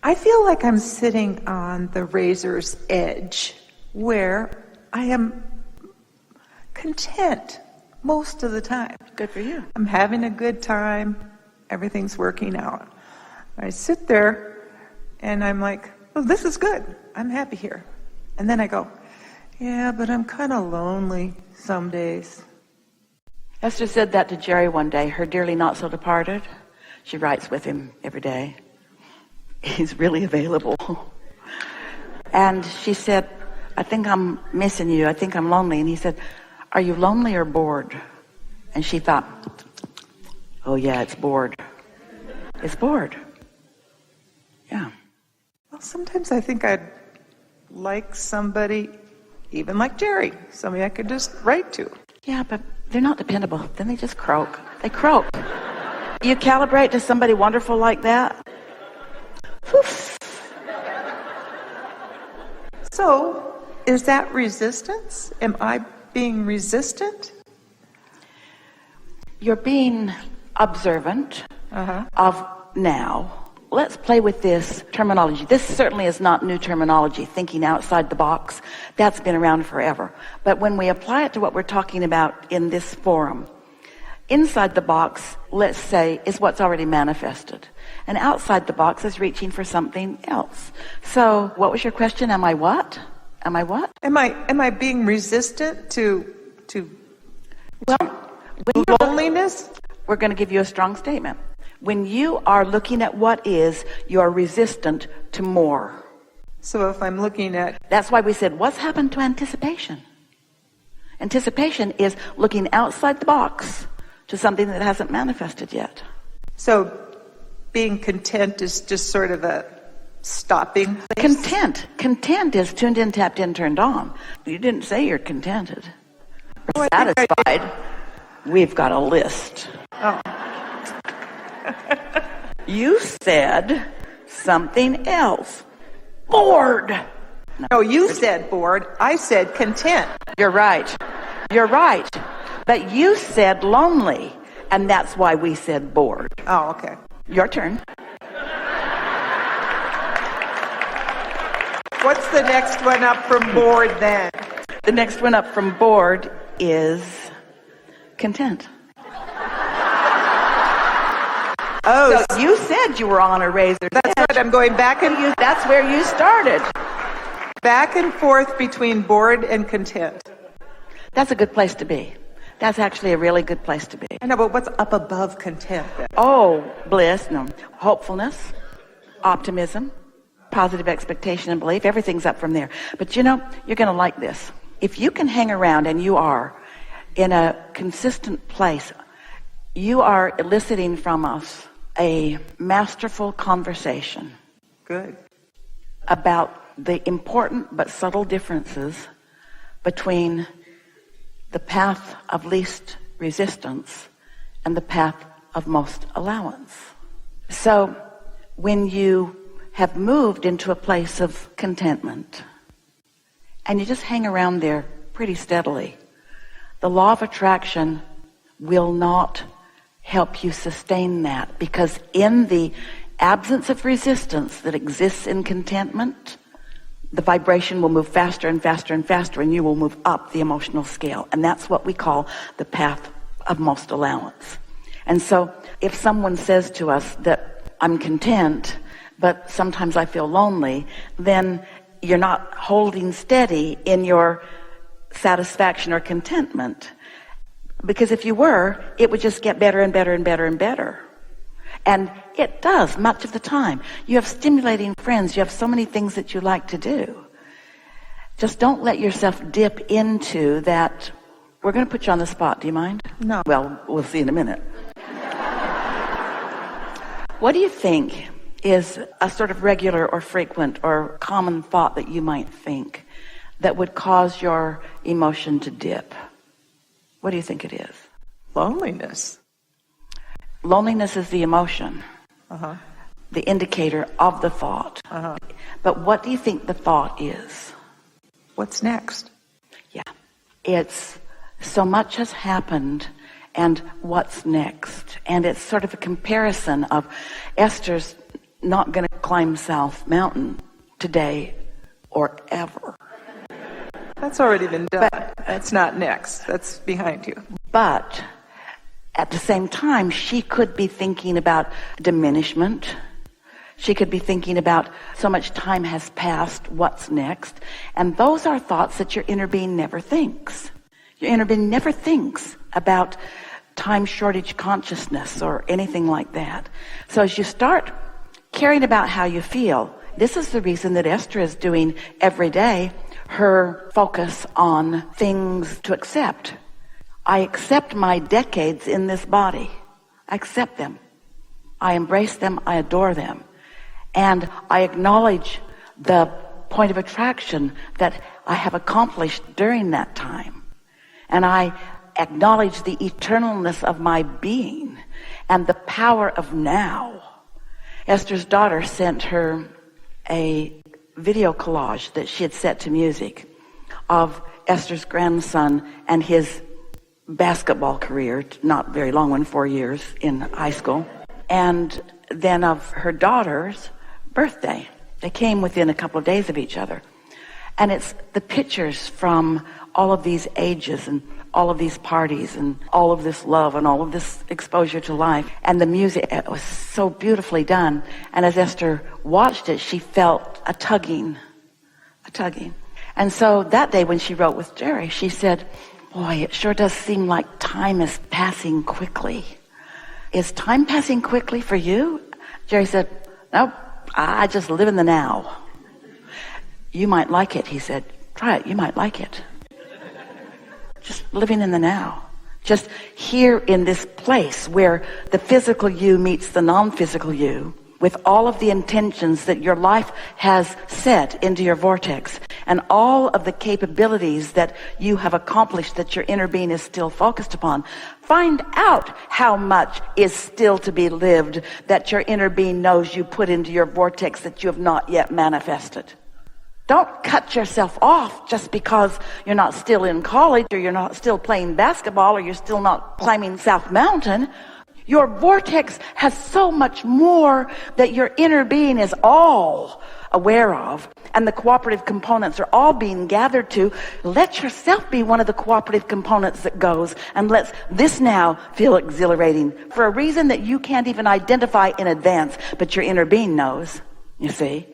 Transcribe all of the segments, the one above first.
I feel like I'm sitting on the razor's edge where I am content most of the time. Good for you. I'm having a good time. Everything's working out. I sit there and I'm like, oh, this is good. I'm happy here. And then I go, yeah, but I'm kind of lonely some days. Esther said that to Jerry one day, her dearly not so departed. She writes with him every day. He's really available. And she said, I think I'm missing you. I think I'm lonely. And he said, are you lonely or bored? And she thought, oh yeah, it's bored. It's bored. Yeah. Well, sometimes I think I'd like somebody, even like Jerry, somebody I could just write to. Yeah, but they're not dependable. Then they just croak. They croak. You calibrate to somebody wonderful like that. Oof. So, is that resistance? Am I being resistant? You're being observant of now. Let's play with this terminology. This certainly is not new terminology, thinking outside the box. That's been around forever. But when we apply it to what we're talking about in this forum, inside the box, let's say, is what's already manifested. And outside the box is reaching for something else. So what was your question? Am I what? Am I what? Am I being resistant to loneliness? We're going to give you a strong statement. When you are looking at what is, you are resistant to more. So if I'm looking at... That's why we said, what's happened to anticipation? Anticipation is looking outside the box to something that hasn't manifested yet. So being content is just sort of a stopping place? Content is tuned in, tapped in, turned on. You didn't say you're contented or satisfied. We've got a list. Oh. You said something else. Bored. No, you said bored. I said content. You're right. You're right. But you said lonely, and that's why we said bored. Oh, okay. Your turn. What's the next one up from bored then? The next one up from bored is content. Oh, so you said you were on a razor's edge. That's right. I'm going back and that's where you started. Back and forth between bored and content. That's a good place to be. That's actually a really good place to be. I know, but what's up above content then? Oh, bliss, no. Hopefulness, optimism, positive expectation and belief. Everything's up from there. But you know, you're going to like this. If you can hang around, and you are, in a consistent place, you are eliciting from us a masterful conversation. Good. About the important but subtle differences between the path of least resistance and the path of most allowance. So when you have moved into a place of contentment and you just hang around there pretty steadily, the law of attraction will not help you sustain that, because in the absence of resistance that exists in contentment, the vibration will move faster and faster and faster, and you will move up the emotional scale. And that's what we call the path of most allowance. And so if someone says to us that I'm content, but sometimes I feel lonely, then you're not holding steady in your satisfaction or contentment. Because if you were, it would just get better and better and better and better. And it does much of the time. You have stimulating friends. You have so many things that you like to do. Just don't let yourself dip into that. We're going to put you on the spot. Do you mind? No. Well, we'll see in a minute. What do you think is a sort of regular or frequent or common thought that you might think that would cause your emotion to dip? What do you think it is? Loneliness. Loneliness is the emotion, the indicator of the thought. But what do you think the thought is? What's next? Yeah. It's so much has happened, and what's next? And it's sort of a comparison of Esther's not going to climb South Mountain today or ever. That's already been done. That's not next. That's behind you. But at the same time, she could be thinking about diminishment. She could be thinking about so much time has passed, what's next? And those are thoughts that your inner being never thinks. Your inner being never thinks about time shortage consciousness or anything like that. So as you start caring about how you feel, this is the reason that Esther is doing every day her focus on things to accept. I accept my decades in this body. I accept them. I embrace them. I adore them. And I acknowledge the point of attraction that I have accomplished during that time. And I acknowledge the eternalness of my being and the power of now. Esther's daughter sent her a video collage that she had set to music of Esther's grandson and his basketball career, not very long one, 4 years in high school, and then of her daughter's birthday. They came within a couple of days of each other. And it's the pictures from all of these ages and all of these parties and all of this love and all of this exposure to life. And the music, it was so beautifully done. And as Esther watched it, she felt a tugging. And so that day when she wrote with Jerry, she said, boy, it sure does seem like time is passing quickly. Is time passing quickly for you? Jerry said, nope, I just live in the now. You might like it, he said. Try it, you might like it. Just living in the now. Just here in this place where the physical you meets the non-physical you, with all of the intentions that your life has set into your vortex and all of the capabilities that you have accomplished that your inner being is still focused upon. Find out how much is still to be lived that your inner being knows you put into your vortex that you have not yet manifested. Don't cut yourself off just because you're not still in college or you're not still playing basketball or you're still not climbing South Mountain. Your vortex has so much more that your inner being is all aware of, and the cooperative components are all being gathered to. Let yourself be one of the cooperative components that goes and lets this now feel exhilarating for a reason that you can't even identify in advance, but your inner being knows, you see.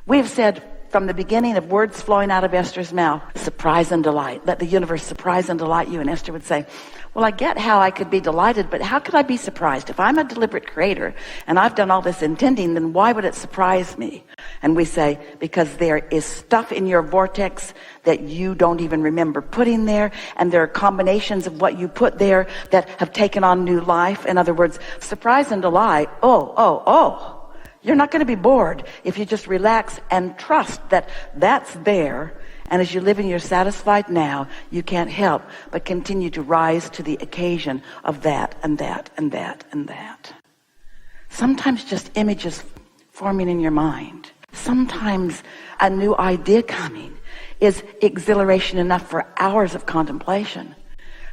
We've said from the beginning of words flowing out of Esther's mouth, surprise and delight. Let the universe surprise and delight you. And Esther would say, well, I get how I could be delighted, but how could I be surprised? If I'm a deliberate creator and I've done all this intending, then why would it surprise me? And we say, because there is stuff in your vortex that you don't even remember putting there, and there are combinations of what you put there that have taken on new life. In other words, surprise and delight. Oh. You're not going to be bored if you just relax and trust that that's there. And as you live in your satisfied now, you can't help but continue to rise to the occasion of that and that and that and that. Sometimes just images forming in your mind. Sometimes a new idea coming is exhilaration enough for hours of contemplation.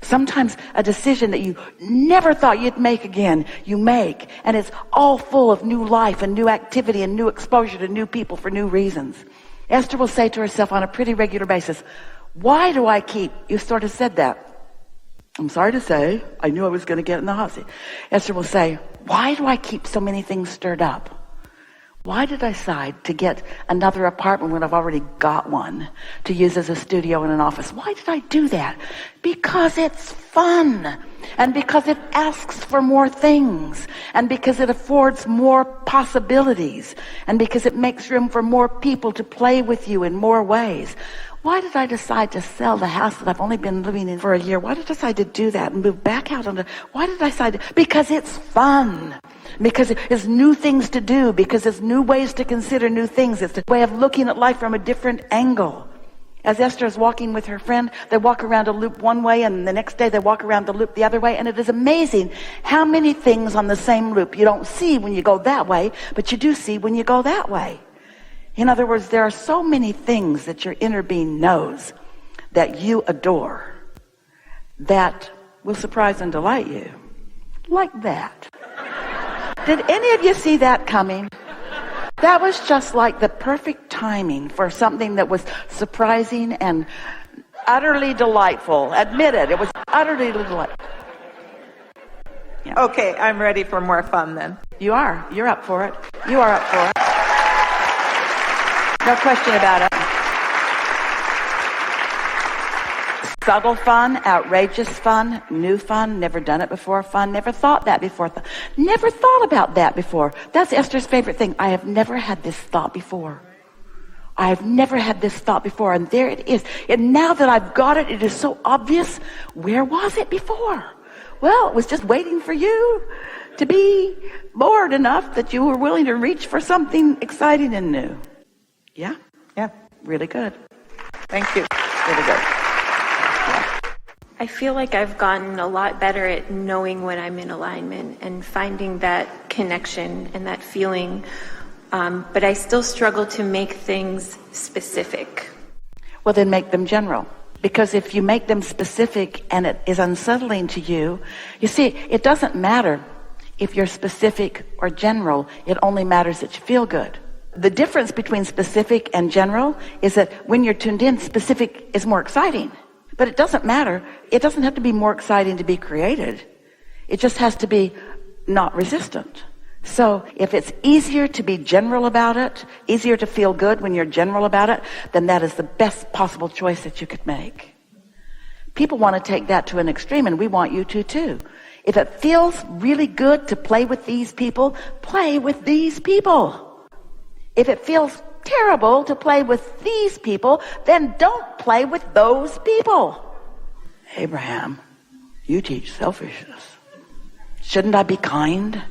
Sometimes a decision that you never thought you'd make again, you make, and it's all full of new life and new activity and new exposure to new people for new reasons. Esther will say to herself on a pretty regular basis, why do I keep, you sort of said that. I'm sorry to say, I knew I was going to get in the hot seat. Esther will say, why do I keep so many things stirred up? Why did I decide to get another apartment when I've already got one to use as a studio and an office? Why did I do that? Because it's fun, and because it asks for more things, and because it affords more possibilities, and because it makes room for more people to play with you in more ways. Why did I decide to sell the house that I've only been living in for a year? Why did I decide to do that and move back out on why did I decide to? Because it's fun. Because it's new things to do. Because it's new ways to consider new things. It's a way of looking at life from a different angle. As Esther is walking with her friend, they walk around a loop one way, and the next day they walk around the loop the other way. And it is amazing how many things on the same loop you don't see when you go that way, but you do see when you go that way. In other words, there are so many things that your inner being knows that you adore that will surprise and delight you. Like that. Did any of you see that coming? That was just like the perfect timing for something that was surprising and utterly delightful. Admit it, it was utterly delightful. Yeah. Okay, I'm ready for more fun then. You are. You're up for it. You are up for it. No question about it. Subtle fun, outrageous fun, new fun, never done it before fun, never thought that before. Never thought about that before. That's Esther's favorite thing. I have never had this thought before. I have never had this thought before, and there it is. And now that I've got it, it is so obvious. Where was it before? Well, it was just waiting for you to be bored enough that you were willing to reach for something exciting and new. Yeah? Yeah. Really good. Thank you. Really good. I feel like I've gotten a lot better at knowing when I'm in alignment and finding that connection and that feeling, but I still struggle to make things specific. Well, then make them general. Because if you make them specific and it is unsettling to you, you see, it doesn't matter if you're specific or general. It only matters that you feel good. The difference between specific and general is that when you're tuned in, specific is more exciting. But it doesn't matter. It doesn't have to be more exciting to be created. It just has to be not resistant. So if it's easier to be general about it, easier to feel good when you're general about it, then that is the best possible choice that you could make. People want to take that to an extreme, and we want you to too. If it feels really good to play with these people, play with these people. If it feels terrible to play with these people, then don't play with those people. Abraham, you teach selfishness. Shouldn't I be kind?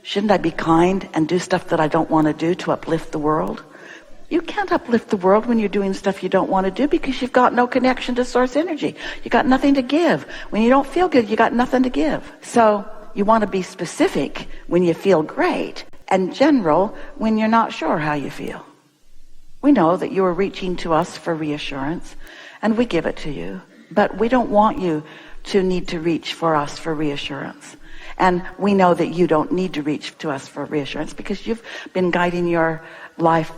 Shouldn't I be kind and do stuff that I don't want to do to uplift the world? You can't uplift the world when you're doing stuff you don't want to do because you've got no connection to source energy. You got nothing to give. When you don't feel good, you got nothing to give. So you want to be specific when you feel great and general when you're not sure how you feel. We know that you are reaching to us for reassurance, and we give it to you. But we don't want you to need to reach for us for reassurance. And we know that you don't need to reach to us for reassurance because you've been guiding your life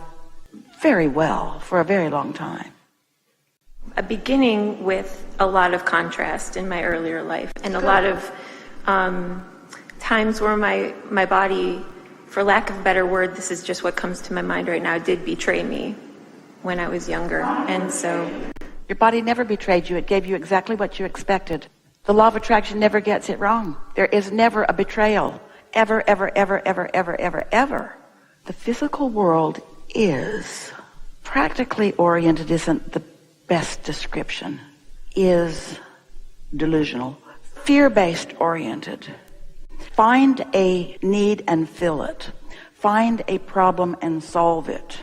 very well for a very long time. Beginning with a lot of contrast in my earlier life and a lot of times where my body, for lack of a better word, this is just what comes to my mind right now, did betray me when I was younger. And so your body never betrayed you. It gave you exactly what you expected. The law of attraction never gets it wrong. There is never a betrayal. Ever, ever, ever, ever, ever, ever, ever. The physical world is practically oriented, isn't the best description, is delusional, fear-based oriented. Find a need and fill it. Find a problem and solve it.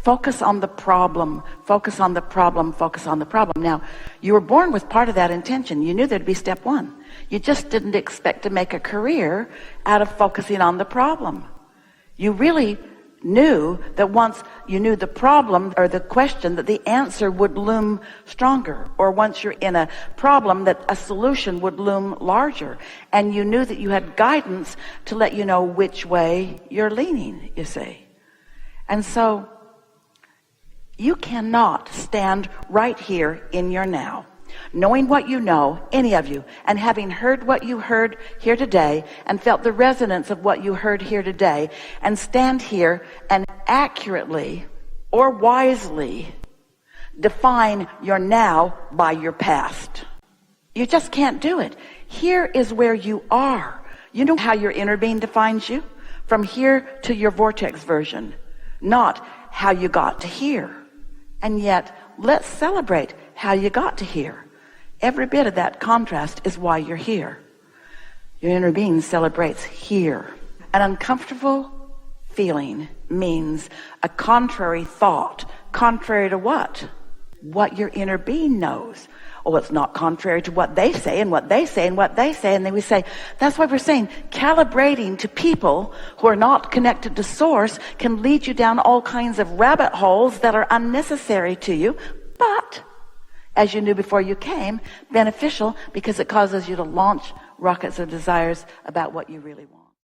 Focus on the problem, focus on the problem, focus on the problem. Now, you were born with part of that intention. You knew there'd be step one. You just didn't expect to make a career out of focusing on the problem. You really knew that once you knew the problem or the question, that the answer would loom stronger. Or once you're in a problem, that a solution would loom larger. And you knew that you had guidance to let you know which way you're leaning, you see. And so you cannot stand right here in your now, knowing what you know, any of you, and having heard what you heard here today and felt the resonance of what you heard here today, and stand here and accurately or wisely define your now by your past. You just can't do it. Here is where you are. You know how your inner being defines you? From here to your vortex version, not how you got to here. And yet, let's celebrate how you got to here. Every bit of that contrast is why you're here. Your inner being celebrates here. An uncomfortable feeling means a contrary thought. Contrary to what? What your inner being knows. Oh, it's not contrary to what they say and what they say and what they say. And then we say, that's why we're saying calibrating to people who are not connected to source can lead you down all kinds of rabbit holes that are unnecessary to you. But, as you knew before you came, beneficial because it causes you to launch rockets of desires about what you really want.